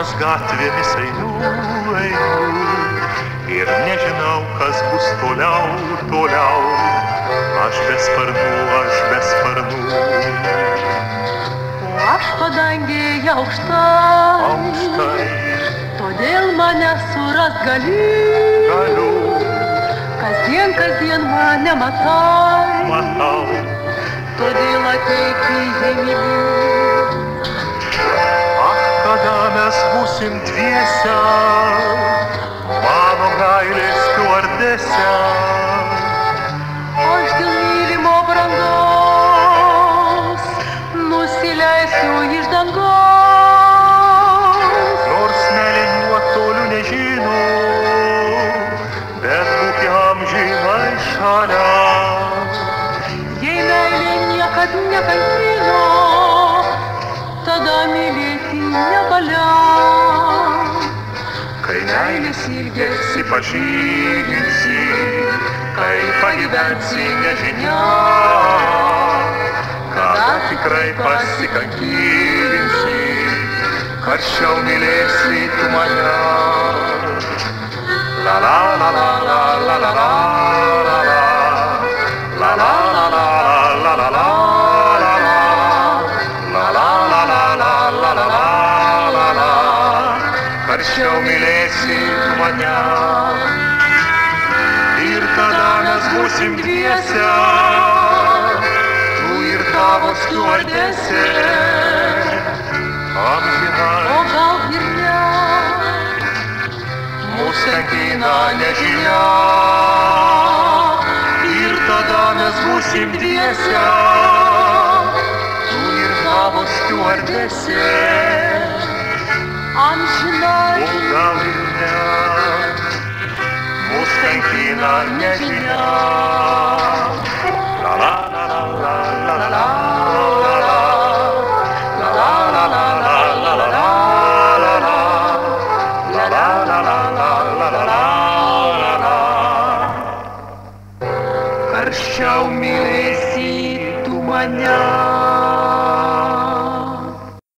keliones gatvėmis einu, ir nežinau, kas bus toliau, toliau. Aš be sparnų, aš be sparnų. O aš padangėje aukštai, Aukštai todėl mane suras galiu, kasdien mane matai, matau. todėl ateik į žemybę. Kada mes būsim dviese, mano gailės stiuardese. Aš dėl mylimo brangaus nusileisiu iš dangaus. Nors meilė nuotolių nežino, bet būk amžinai šalia. Jei meilė niekad nekankino, tada mylėti nevalia. Kai meilės ilgesi pažyginsi, kai pagyvensi nežinia, kada tikrai pasikankylinsi, karščiau mylėsi tu mane. La la la la la la la la la la la la la la la la la. Karščiau mylėsi tu mane. Ir tada mes būsim dviese, tu ir tavo stiuardesė. Amžinai, O gal ir ne, mus tenkina nežinia. Ir tada mes būsim dviese, tu ir tavo stiuardesė. amžinai. O gal ir ne, mus tenkina nežinia. La la la la la la la la la la la la la la la la la. Karščiau mylėsi tu mane.